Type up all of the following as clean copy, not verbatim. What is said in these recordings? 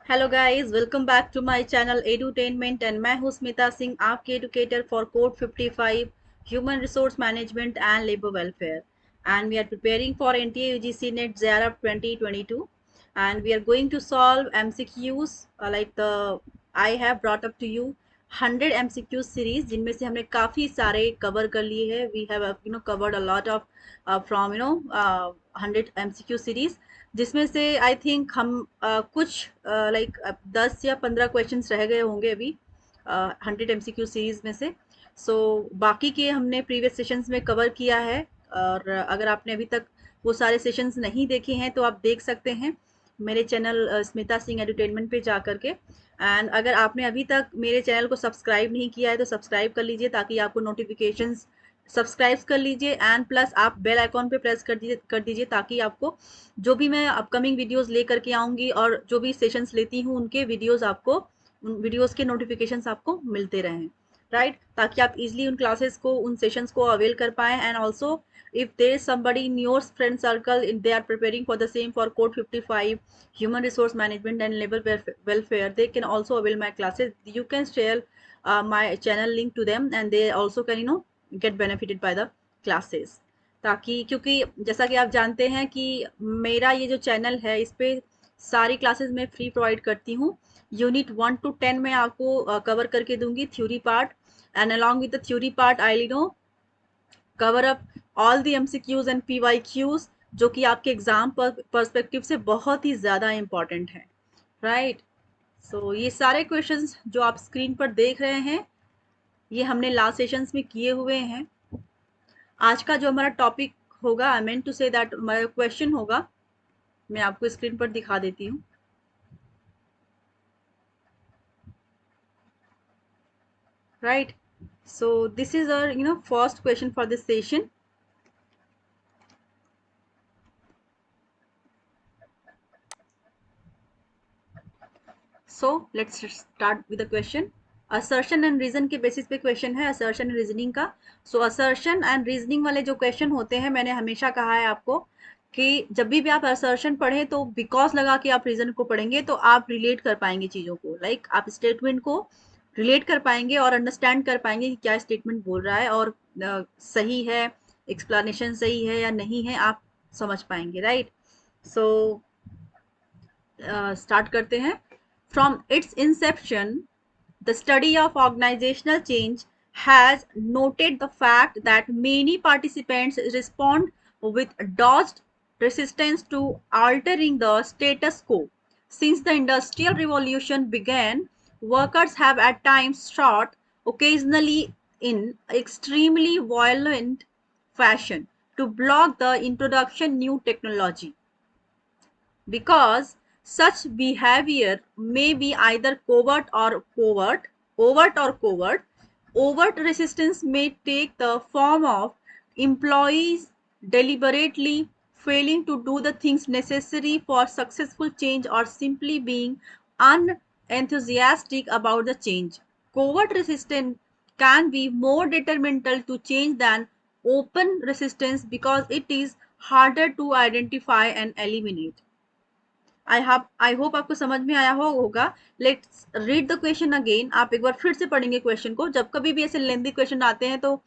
Hello guys, welcome back to my channel Edutainment and मैं हूं स्मिता सिंह, आपके educator for code 55 human resource management and labour welfare and we are preparing for NTA UGC NET ZARA 2022 and we are going to solve MCQs like the I have brought up to you 100 MCQ series जिनमें से हमने काफ़ी सारे cover कर लिए हैं. We have covered a lot of from 100 MCQ series जिसमें से आई थिंक हम कुछ लाइक 10 या 15 क्वेश्चंस रह गए होंगे अभी 100 MCQ सीरीज में से. बाकी के हमने प्रीवियस सेशंस में कवर किया है. और अगर आपने अभी तक वो सारे सेशंस नहीं देखे हैं तो आप देख सकते हैं मेरे चैनल स्मिता सिंह एंटरटेनमेंट पे जा करके. एंड अगर आपने अभी तक मेरे चैनल को सब्सक्राइब नहीं किया है तो सब्सक्राइब कर लीजिए ताकि आपको नोटिफिकेशंस सब्सक्राइब कर लीजिए एंड प्लस आप बेल आइकॉन पे प्रेस कर दीजिए ताकि आपको जो भी मैं अपकमिंग वीडियोस लेकर के आऊँगी और जो भी सेशंस लेती हूँ उनके वीडियोस आपको उन वीडियोस के नोटिफिकेशंस आपको मिलते रहें, राइट? ताकि आप इजीली उन क्लासेस को उन सेशंस को अवेल कर पाएँ. And also if there is somebody in your friend circle if they are preparing for the same for code 55 human resource management and labor welfare, they can also avail my classes. You can share my channel link to them and they also can get benefited by the classes. ताकि क्योंकि जैसा कि आप जानते हैं कि मेरा ये जो चैनल है इस पे सारी क्लासेस मैं फ्री प्रोवाइड करती हूँ. यूनिट 1 to 10 में आपको कवर करके दूंगी theory part and along with the theory part I cover up all the MCQs and PYQs जो कि आपके एग्जाम पर्सपेक्टिव से बहुत ही ज़्यादा इम्पॉर्टेंट है, राइट? ये सारे क्वेश्चंस जो आप स्क्रीन पर देख रहे हैं ये हमने लास्ट सेशंस में किए हुए हैं. आज का जो हमारा टॉपिक होगा I mean to say that हमारा क्वेश्चन होगा, मैं आपको स्क्रीन पर दिखा देती हूँ. Right, so this is our first question for this session. So let's start with the question. Assertion and reason के बेसिस पे क्वेश्चन है, असर्शन एंड रीजनिंग का. असर्शन एंड रीजनिंग वाले जो क्वेश्चन होते हैं मैंने हमेशा कहा है आपको कि जब भी आप असर्शन पढ़ें तो बिकॉज लगा के आप रीजन को पढ़ेंगे तो आप रिलेट कर पाएंगे चीज़ों को. लाइक आप स्टेटमेंट को रिलेट कर पाएंगे और अंडरस्टैंड कर पाएंगे कि क्या स्टेटमेंट बोल रहा है और सही है, एक्सप्लेनेशन सही है या नहीं है, आप समझ पाएंगे, राइट? सो स्टार्ट करते हैं. From its inception, the study of organizational change has noted the fact that many participants respond with dogged resistance to altering the status quo. Since the Industrial Revolution began, workers have at times sought, occasionally in extremely violent fashion, to block the introduction new technology. Because such behavior may be either overt or covert. Overt resistance may take the form of employees deliberately failing to do the things necessary for successful change or simply being unenthusiastic about the change. Covert resistance can be more detrimental to change than open resistance because it is harder to identify and eliminate. I hope आपको समझ में आया होगा. Let's read the question again. आप एक बार फिर से पढ़ेंगे क्वेश्चन को. जब कभी भी ऐसे लेंदी क्वेश्चन आते हैं तो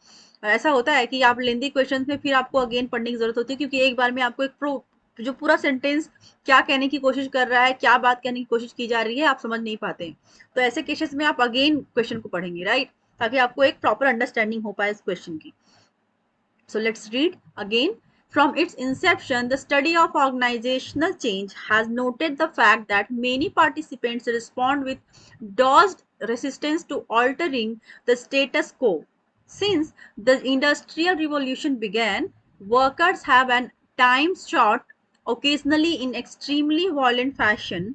ऐसा होता है कि आप लेंदी क्वेश्चन में फिर आपको अगेन पढ़ने की जरूरत होती है क्योंकि एक बार में आपको एक जो पूरा सेंटेंस क्या कहने की कोशिश कर रहा है, क्या बात कहने की कोशिश की जा रही है, आप समझ नहीं पाते. तो ऐसे केसेस में आप अगेन क्वेश्चन को पढ़ेंगे, राइट? ताकि आपको एक प्रॉपर अंडरस्टैंडिंग हो पाए इस क्वेश्चन की. So let's read again. From its inception, the study of organizational change has noted the fact that many participants respond with dogged resistance to altering the status quo. Since the Industrial Revolution began, workers have at times sought, occasionally in extremely violent fashion,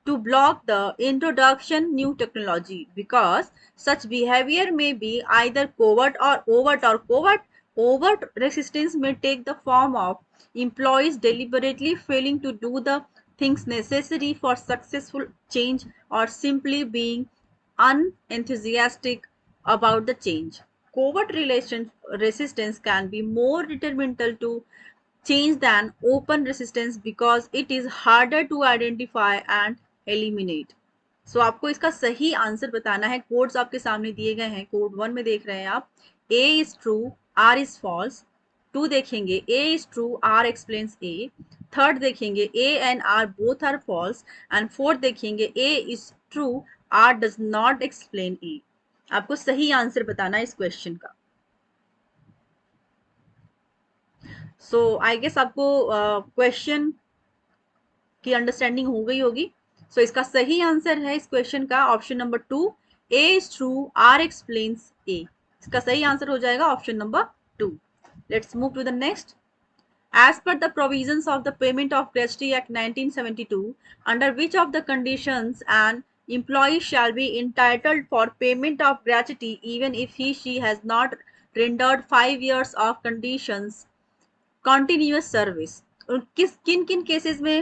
to block the introduction new technology because such behavior may be either covert or overt. Overt resistance may take the form of employees deliberately failing to do the things necessary for successful change or simply being unenthusiastic about the change. Resistance can be more detrimental to change than open resistance because it is harder to identify and eliminate. So आपको इसका सही answer बताना है। Codes आपके सामने दिए गए हैं। कोड 1 में देख रहे हैं आप, A is true, R is false. 2 देखेंगे, A is true, R explains A. Third देखेंगे, A and R both are false. And fourth देखेंगे, A is true, R does not explain A. आपको सही आंसर बताना है इस क्वेश्चन का। So I guess आपको क्वेश्चन की अंडरस्टैंडिंग हो गई होगी। सो इसका सही आंसर है इस क्वेश्चन का option number 2, A is true, R explains A. इसका सही आंसर हो जाएगा option number 2। Let's move to the next. As per the provisions of the Payment of Gratuity Act 1972, under which of the conditions an employee shall be entitled for payment of gratuity even if he/she has not rendered 5 years of conditions continuous service. किन किन cases में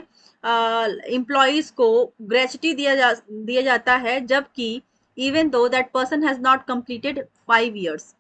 employees को gratuity दिया जाता है जबकि even though that person has not completed 5 years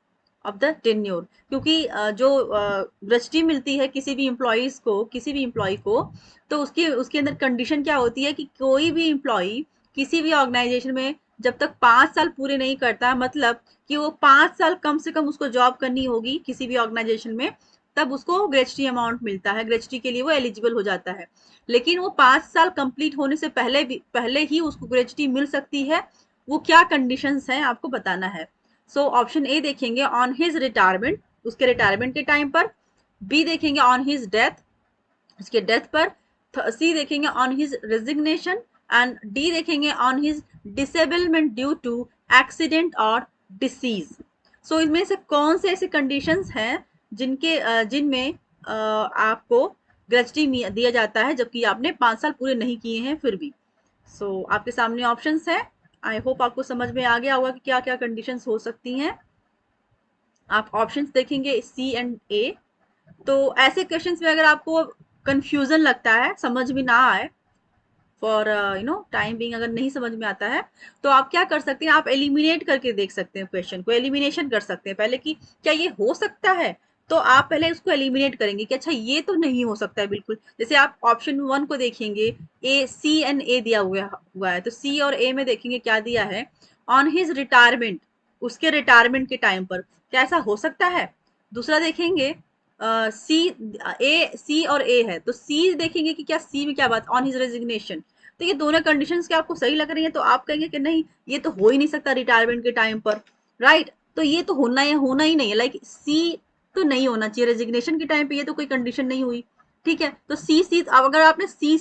of the tenure. क्योंकि जो ग्रेचुटी मिलती है किसी भी एम्प्लॉयज को, किसी भी एम्प्लॉय को, तो उसके उसके अंदर कंडीशन क्या होती है कि कोई भी एम्प्लॉय किसी भी ऑर्गेनाइजेशन में जब तक 5 साल पूरे नहीं करता, मतलब कि वो 5 साल कम से कम उसको जॉब करनी होगी किसी भी ऑर्गेनाइजेशन में, तब उसको ग्रेचुटी अमाउंट मिलता है, ग्रेचुटी के लिए वो एलिजिबल हो जाता है। लेकिन वो 5 साल कंप्लीट होने से पहले ही उसको ग्रेचुटी मिल सकती है। वो क्या कंडीशंस हैं आपको बताना है। सो ऑप्शन ए देखेंगे ऑन हिज रिटायरमेंट, उसके रिटायरमेंट के टाइम पर। बी देखेंगे ऑन हिज डेथ, उसके डेथ पर। सी देखेंगे on his resignation. And D देखेंगे on his disablement due to accident और डिसीज। सो इनमें से कौन से ऐसे कंडीशंस हैं जिनमें आपको ग्रेचुटी दिया जाता है जबकि आपने 5 साल पूरे नहीं किए हैं फिर भी। आपके सामने ऑप्शंस हैं। आई होप आपको समझ में आ गया होगा कि क्या क्या कंडीशंस हो सकती हैं। आप ऑप्शंस देखेंगे सी एंड ए। तो ऐसे क्वेश्चंस में अगर आपको कंफ्यूजन लगता है, समझ में ना आए, फॉर टाइम बिंग अगर नहीं समझ में आता है, तो आप क्या कर सकते हैं, आप एलिमिनेट करके देख सकते हैं, क्वेश्चन को एलिमिनेशन कर सकते हैं पहले कि क्या ये हो सकता है। तो आप पहले उसको एलिमिनेट करेंगे कि अच्छा ये तो नहीं हो सकता है बिल्कुल। जैसे आप ऑप्शन 1 को देखेंगे, ए, सी एंड ए दिया हुआ है, तो सी और ए में देखेंगे क्या दिया है, ऑन हिज रिटायरमेंट, उसके रिटायरमेंट के टाइम पर, क्या ऐसा हो सकता है। दूसरा देखेंगे सी, सी और ए है, तो सी देखेंगे कि क्या सी में क्या बात, ऑन हिज रेजिग्नेशन। तो ये दोनों कंडीशंस क्या आपको सही लग रही है, तो आप कहेंगे कि नहीं ये तो हो ही नहीं सकता रिटायरमेंट के टाइम पर, राइट। तो ये तो होना ही नहीं है, लाइक सी तो नहीं होना चाहिए रेजिग्नेशन के टाइम पे, ये तो कोई कंडीशन नहीं हुई, ठीक है। तो सी अब अगर आपने सी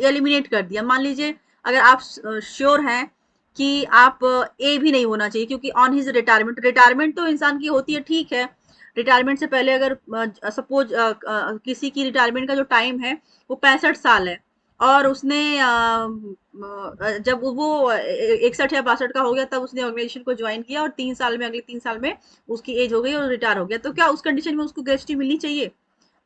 एलिमिनेट कर दिया, मान लीजिए अगर आप श्योर हैं कि आप ए भी नहीं होना चाहिए क्योंकि ऑन हिज रिटायरमेंट, रिटायरमेंट तो इंसान की होती है, ठीक है। रिटायरमेंट से पहले अगर सपोज किसी की रिटायरमेंट का जो टाइम है वो 65 साल है, और उसने जब वो 61 या 62 का हो गया तब उसने ऑर्गेनाइजेशन को ज्वाइन किया, और 3 साल में, अगले 3 साल में उसकी एज हो गई और रिटायर हो गया, तो क्या उस कंडीशन में उसको ग्रेचुटी मिलनी चाहिए।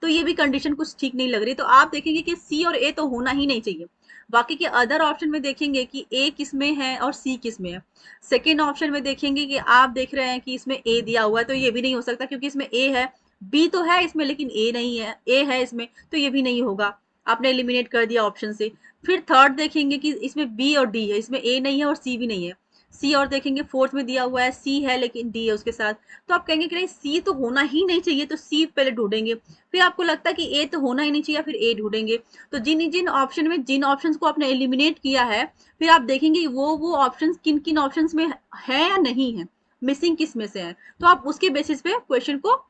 तो ये भी कंडीशन कुछ ठीक नहीं लग रही। तो आप देखेंगे कि सी और ए तो होना ही नहीं चाहिए। बाकी के अदर ऑप्शन में देखेंगे कि ए किस में है और सी किस में है। सेकेंड ऑप्शन में देखेंगे कि आप देख रहे हैं कि इसमें ए दिया हुआ है, तो ये भी नहीं हो सकता क्योंकि इसमें ए है। बी तो है इसमें लेकिन ए नहीं है, ए है इसमें, तो ये भी नहीं होगा, आपने एलिमिनेट कर दिया ऑप्शन से। फिर थर्ड देखेंगे कि इसमें बी और डी है, इसमें ए नहीं है और सी भी नहीं है। सी और देखेंगे फोर्थ में दिया हुआ है सी है लेकिन डी है उसके साथ, तो आप कहेंगे कि नहीं सी तो होना ही नहीं चाहिए, तो सी पहले ढूंढेंगे। फिर आपको लगता है कि ए तो होना ही नहीं चाहिए, फिर ए ढूंढेंगे। तो जिन जिन ऑप्शन में जिन ऑप्शंस को आपने एलिमिनेट किया है, फिर आप देखेंगे वो ऑप्शंस किन किन ऑप्शंस में है या नहीं है, मिसिंग किस में से है, तो आप उसके बेसिस पे क्वेश्चन को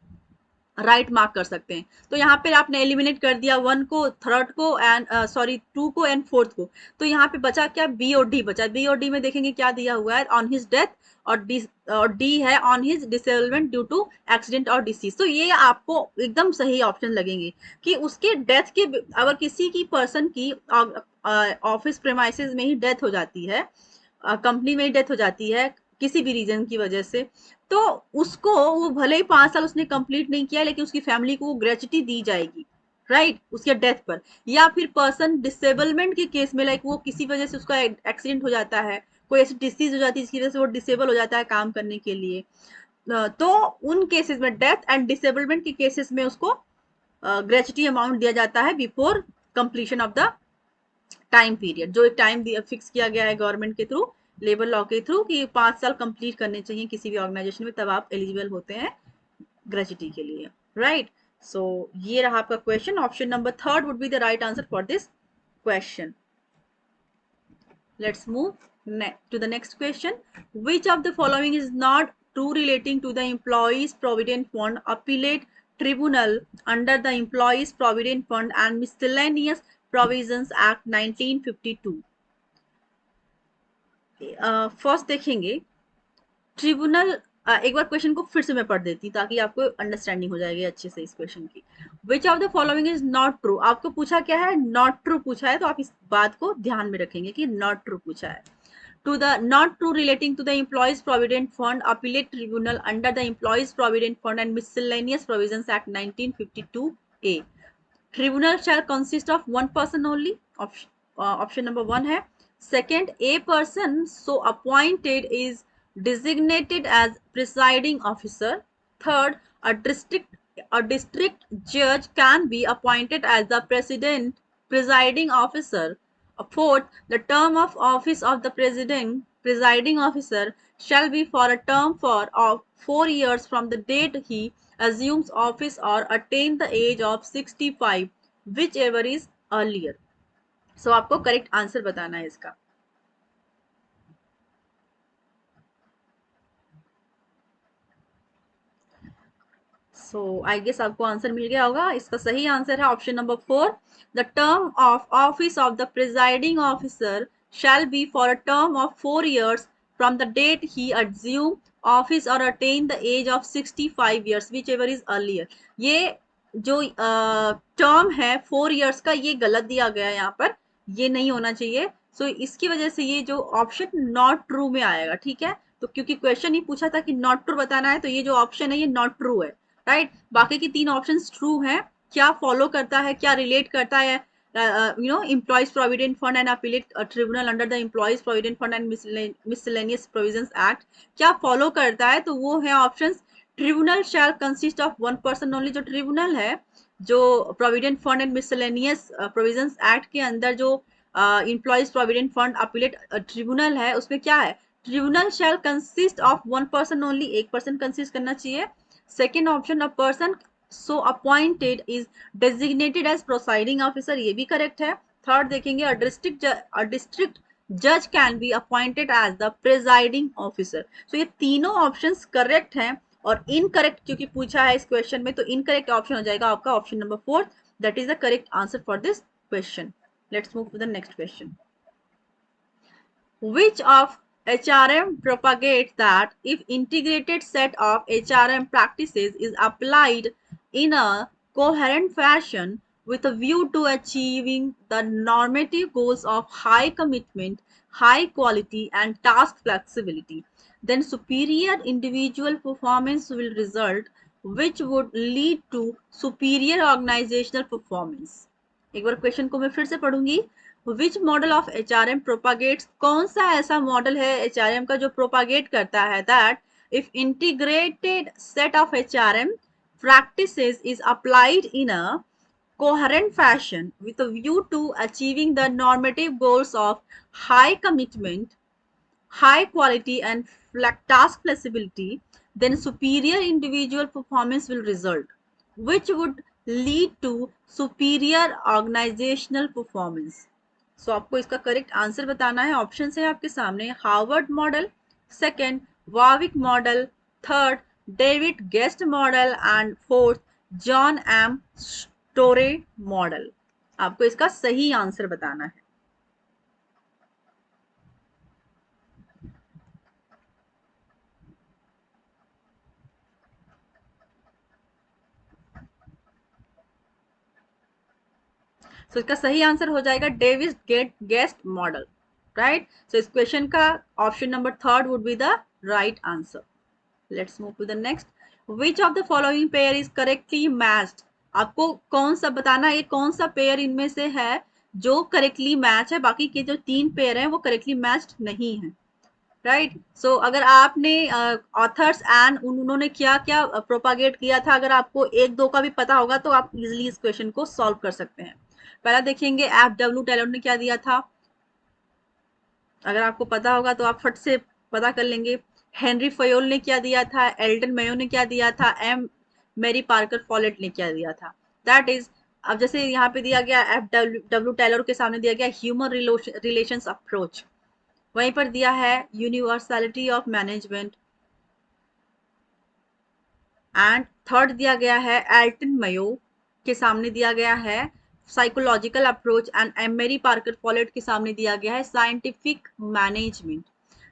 राइट मार्क कर सकते हैं। तो यहाँ पे आपने एलिमिनेट कर दिया 1 को, थर्ड को एंड सॉरी 2 को एंड फोर्थ को, तो यहाँ पे बचा क्या, बी और डी बचा। बी और डी में देखेंगे क्या दिया हुआ है, ऑन हिज डेथ, और डी है on his disablement due to accident और डिसीज। तो ये आपको एकदम सही ऑप्शन लगेंगे कि उसके डेथ के, अगर किसी की पर्सन की ऑफिस प्रेमाइसेस में ही डेथ हो जाती है, कंपनी में ही डेथ हो जाती है किसी भी रीजन की वजह से, तो उसको, वो भले ही 5 साल उसने कंप्लीट नहीं किया लेकिन उसकी फैमिली को वो ग्रेचुटी दी जाएगी, राइट, उसके डेथ पर। या फिर पर्सन डिसेबलमेंट के केस में, लाइक वो किसी वजह से उसका एक्सीडेंट हो जाता है, कोई ऐसी डिसीज हो जाती है जिसकी वजह से वो डिसेबल हो जाता है काम करने के लिए, तो उन केसेस में, डेथ एंड डिसेबलमेंट के केसेस में उसको ग्रेचुटी अमाउंट दिया जाता है before completion of the time period, जो एक टाइम फिक्स किया गया है गवर्नमेंट के थ्रू, लेबर लॉ के थ्रू, कि 5 साल कंप्लीट करने चाहिए किसी भी ऑर्गेनाइजेशन में, तब आप एलिजिबल होते हैं ग्रेजुटी के लिए, राइट। सो ये रहा आपका question. Option number third would be the right answer for this question. Let's move to the next question. Which of the following is not true relating to the Employees Provident Fund Appellate Tribunal under the Employees Provident Fund and Miscellaneous Provisions Act 1952? First देखेंगे tribunal. एक बार question को फिर से मैं पढ़ देती ताकि आपको अंडरस्टैंडिंग हो जाएगी अच्छे से इस क्वेश्चन की। विच of the following is not true, आपको पूछा क्या है, नॉट ट्रू पूछा है, तो आप इस बात को ध्यान में रखेंगे कि नॉट ट्रू पूछा है। To the not true relating to the Employees Provident Fund Appellate Tribunal under the Employees Provident Fund and Miscellaneous Provisions Act 1952A. Tribunal shall consist of one person only. Option number one है। Second, a person so appointed is designated as presiding officer. Third, a district judge can be appointed as the presiding officer. Fourth, the term of office of the presiding officer shall be for a term of 4 years from the date he assumes office or attain the age of 65, whichever is earlier. So आपको correct answer बताना है इसका। सो I guess आपको answer मिल गया होगा। इसका सही answer है option number 4। The term of office of the presiding officer shall be for a term of 4 years from the date he assume office or attain the age of 65 years, whichever is earlier. ये जो term है 4 years का, ये गलत दिया गया है यहाँ पर, ये नहीं होना चाहिए। सो इसकी वजह से ये जो ऑप्शन नॉट ट्रू में आएगा, ठीक है। तो क्योंकि क्वेश्चन ही पूछा था कि नॉट ट्रू बताना है, तो ये जो ऑप्शन है ये नॉट ट्रू है, राइट। बाकी की 3 ऑप्शन ट्रू हैं। क्या फॉलो करता है, क्या रिलेट करता है, employees provident fund and appellate tribunal under the employees provident fund and miscellaneous provisions act, क्या फॉलो करता है, तो वो है option tribunal shell consist of one person only. जो ट्रिब्यूनल है, जो provident fund and miscellaneous provisions act के अंदर जो employees provident fund appellate tribunal है, उसमें क्या है, tribunal shell consist of one person only, एक पर्सन कंसिस्ट करना चाहिए। Second option, a person so appointed is designated as presiding officer, ये भी करेक्ट है। थर्ड देखेंगे, डिस्ट्रिक्ट जज can be appointed as the presiding officer. So ये तीनों ऑप्शंस करेक्ट हैं। और इनकरेक्ट क्योंकि पूछा है इस क्वेश्चन में, तो इनकरेक्ट ऑप्शन हो जाएगा आपका option number 4, that is the correct answer for this question. Let's move to the next question. Which of HRM propagates that if integrated set of HRM practices is applied in a coherent fashion with a view to achieving the normative goals of high commitment, high quality and task flexibility, then superior individual performance will result, which would lead to superior organizational performance. एक बार question को मैं फिर से पढ़ूंगी। Which model of HRM propagates, कौन सा ऐसा model है HRM का जो प्रोपागेट करता है that if integrated set of HRM practices is applied in a coherent fashion with a view to achieving the normative goals of high commitment, high quality and task flexibility, then superior individual performance will result, which would lead to superior organizational performance. So आपको इसका correct answer बताना है। Option है आपके सामने, Harvard model, second Warwick model, third David Guest model and fourth John M Storey model. आपको इसका सही आंसर बताना है। सो इसका सही आंसर हो जाएगा Davis Guest model, right. So इस क्वेश्चन का option number third would be the right answer. Let's move to the next. Which of the following pair is correctly matched, आपको कौन सा बताना है, कौन सा पेयर इनमें से है जो करेक्टली मैच है, बाकी के जो 3 पेयर हैं वो करेक्टली मैच्ड नहीं है, राइट। सो अगर आपने ऑथर्स एंड उन्होंने क्या क्या प्रोपागेट किया था, अगर आपको 1-2 का भी पता होगा तो आप इजिली इस क्वेश्चन को सॉल्व कर सकते हैं। पहला देखेंगे एफ डब्ल्यू टेलर ने क्या दिया था, अगर आपको पता होगा तो आप फट से पता कर लेंगे। हेनरी फयोल ने क्या दिया था, एल्टन मेयो ने क्या दिया था, एम मेरी पार्कर फॉलेट ने क्या दिया था। दैट इज, अब जैसे यहाँ पे दिया गया एफ डब्ल्यू टेलर के सामने दिया गया ह्यूमन रिलेशंस अप्रोच, वहीं पर दिया है universality of management, and third दिया गया है एल्टन मयो के सामने दिया गया है psychological approach, and emery Parker folate के सामने दिया गया है साइंटिफिक मैनेजमेंट।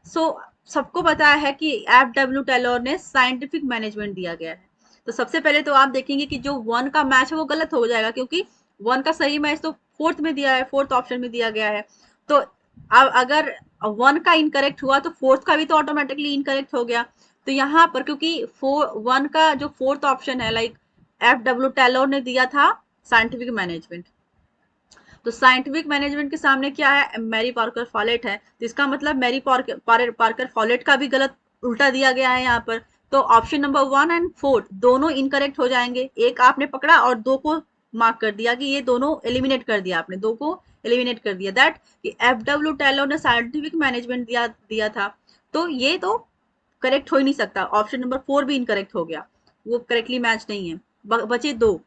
सो सबको पता है कि एफ डब्ल्यू टेलर ने साइंटिफिक मैनेजमेंट दिया गया है। तो सबसे पहले तो आप देखेंगे कि जो वन का मैच है वो गलत हो जाएगा, क्योंकि वन का सही मैच तो फोर्थ में दिया है, फोर्थ ऑप्शन में दिया गया है। तो अब अगर वन का इनकरेक्ट हुआ तो फोर्थ का भी तो ऑटोमेटिकली इनकरेक्ट हो गया। तो यहाँ पर क्योंकि वन का जो फोर्थ ऑप्शन है, लाइक एफ डब्ल्यू टेलर ने दिया था साइंटिफिक मैनेजमेंट, तो साइंटिफिक मैनेजमेंट के सामने क्या है, मैरी पार्कर फॉलेट है, तो इसका मतलब मैरी पार्कर फॉलेट का भी गलत उल्टा दिया गया है यहाँ पर। तो ऑप्शन नंबर 1 और 4 दोनों इनकरेक्ट हो जाएंगे, एक आपने पकड़ा और दो को मार्क कर दिया कि ये दोनों एलिमिनेट कर दिया, आपने दो को एलिमिनेट कर दिया, दैट कि एफ डब्ल्यू टेलर ने साइंटिफिक मैनेजमेंट दिया दिया था। तो ये तो करेक्ट हो ही नहीं सकता, ऑप्शन नंबर 4 भी इनकरेक्ट हो गया, वो करेक्टली मैच नहीं है। बचे दो,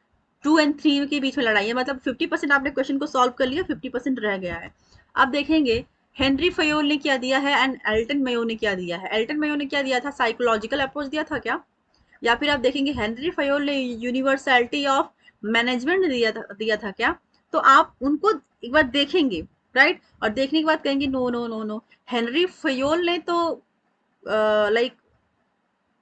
2 और 3 के बीच में लड़ाई है, मतलब 50% आपने क्वेश्चन को सॉल्व कर लिया, 50% रह गया है। अब देखेंगे हेनरी फयोल ने क्या दिया है एंड एल्टन मेयो ने क्या दिया है। एल्टन मेयो ने क्या दिया था, साइकोलॉजिकल अप्रोच दिया था क्या, या फिर आप देखेंगे हेनरी फयोल ने यूनिवर्सलिटी ऑफ मैनेजमेंट दिया था क्या। तो आप उनको एक बार देखेंगे, राइट, और देखने के बाद कहेंगे no no no no, Henri Fayol ने तो लाइक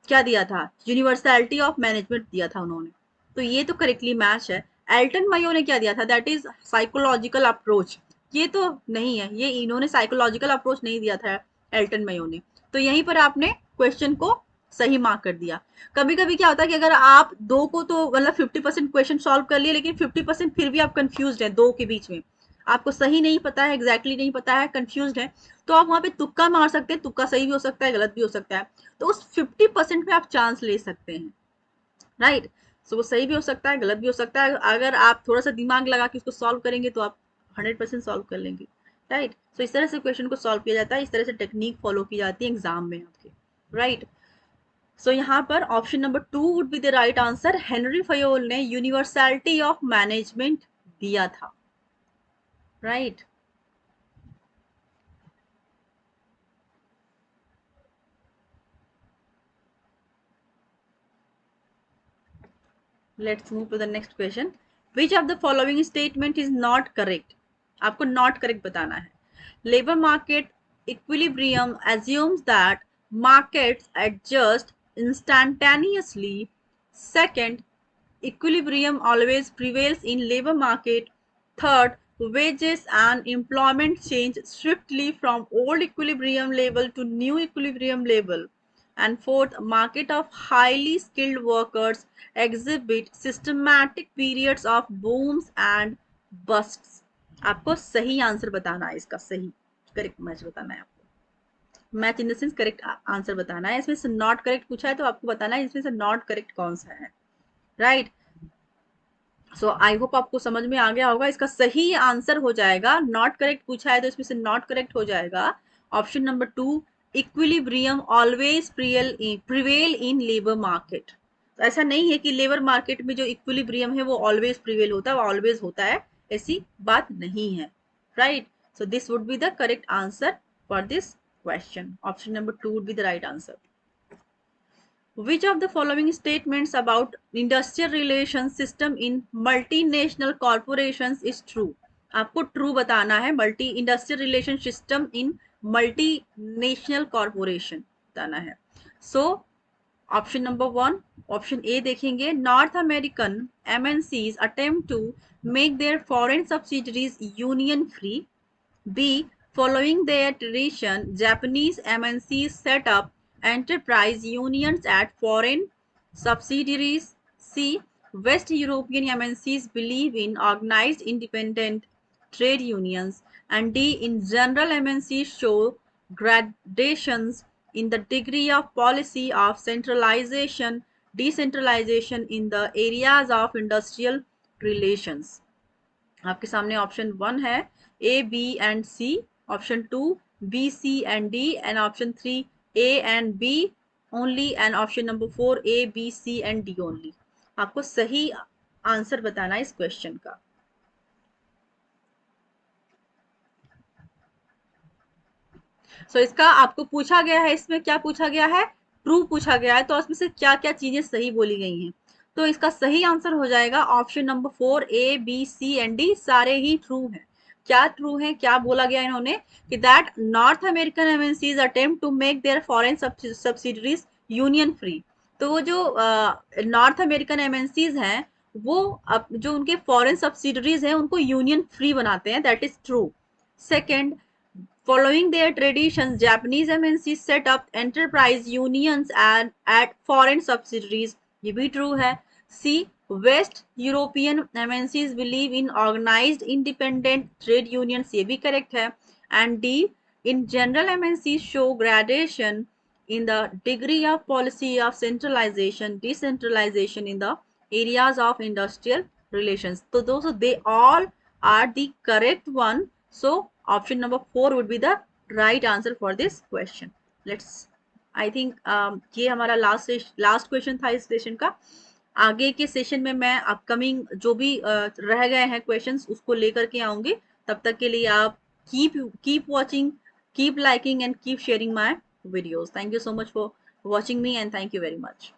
क्या दिया था, यूनिवर्सलिटी ऑफ मैनेजमेंट दिया था उन्होंने, तो ये तो करेक्टली मैच है। एल्टन मायो ने क्या दिया था, दैट इज साइकोलॉजिकल अप्रोच, ये तो नहीं है, ये इन्होंने साइकोलॉजिकल अप्रोच नहीं दिया था एल्टन मायो ने। तो यहीं पर आपने क्वेश्चन को सही मार्क कर दिया। कभी कभी क्या होता है कि अगर आप दो को तो मतलब 50% क्वेश्चन सॉल्व कर लिए, लेकिन 50% फिर भी आप कंफ्यूज हैं दो के बीच में, आपको सही नहीं पता है, एग्जैक्टली नहीं पता है, कंफ्यूज है, तो आप वहां पे तुक्का मार सकते हैं, तुक्का सही भी हो सकता है, गलत भी हो सकता है, तो उस 50% में आप चांस ले सकते हैं, राइट। सो वो सही भी हो सकता है, गलत भी हो सकता है, अगर आप थोड़ा सा दिमाग लगा के उसको सॉल्व करेंगे तो आप 100% सॉल्व कर लेंगे, राइट। सो इस तरह से क्वेश्चन को सॉल्व किया जाता है, इस तरह से टेक्निक फॉलो की जाती है एग्जाम में आपके, राइट। सो यहाँ पर option number 2 would be the right answer, Henri Fayol ने यूनिवर्सलिटी ऑफ मैनेजमेंट दिया था, right. Let's move to the next question, which of the following statement is not correct, आपको नॉट करेक्ट बताना है। Labor market equilibrium assumes that markets adjust instantaneously. Second, equilibrium always prevails in labor market. Third, wages and employment change swiftly from old equilibrium level to new equilibrium level. And fourth, market of highly skilled workers exhibit systematic periods of booms and busts. आपको सही answer बताना है, इसका सही correct match बताना है आपको, match in the sense correct answer बताना है। इसमें से नॉट करेक्ट पूछा है तो आपको बताना है इसमें से नॉट करेक्ट कौन सा है, राइट। सो आई होप आपको समझ में आ गया होगा, इसका सही आंसर हो जाएगा, नॉट करेक्ट पूछा है तो इसमें से नॉट करेक्ट हो जाएगा option number 2, equilibrium always prevail in labour market. तो ऐसा नहीं है कि लेबर मार्केट में जो इक्विलिब्रियम है वो ऑलवेज प्रिवेल होता है, वो ऑलवेज होता है, ऐसी बात नहीं है, right. So this would be the correct answer for this question, option number 2 would be the right answer. Which of the following statements about industrial relations system in multinational corporations is true? आपको true बताना है, multi industrial relation system in multinational corporation बताना है। So option number 1, option A देखेंगे, North American MNCs attempt to make their foreign subsidiaries union free. B. Following their tradition, Japanese MNCs set up enterprise unions at foreign subsidiaries. C. West European MNCs believe in organized independent trade unions. And D. In general, MNCs show gradations in the degree of policy of centralization, decentralization in the areas of industrial relations. आपके सामने option 1 है A B and C, option 2 B C and D, and option 3 A and B only, and option number 4 A B C and D only. आपको सही answer बताना है इस question का। इसका आपको पूछा गया है, इसमें क्या पूछा गया है, ट्रू पूछा गया है, तो इसमें से क्या क्या चीजें सही बोली गई हैं। तो इसका सही आंसर हो जाएगा option number 4 A B C and D, सारे ही ट्रू हैं। क्या ट्रू है, क्या बोला गया इन्होंने कि that North American MNCs attempt to make their foreign subsidiaries union free. तो वो जो नॉर्थ अमेरिकन एमएनसीज हैं, वो जो उनके फॉरेन सब्सिडरीज हैं उनको यूनियन फ्री बनाते हैं, that is true. Second, following their traditions, Japanese MNCs set up enterprise unions and at foreign subsidiaries. ये भी true है। C. West European MNCs believe in organized independent trade unions. ये भी correct है। And D. In general, MNCs show gradation in the degree of policy of centralization, decentralization in the areas of industrial relations. So those they all are the correct one. So option number 4 would be the right answer for this question. Let's, I think ये हमारा last question था इस session का। आगे के session में मैं upcoming जो भी रह गए हैं क्वेश्चंस उसको लेकर के आऊंगी। तब तक के लिए आप keep watching, keep liking and keep sharing my videos. Thank you so much for watching me and thank you very much.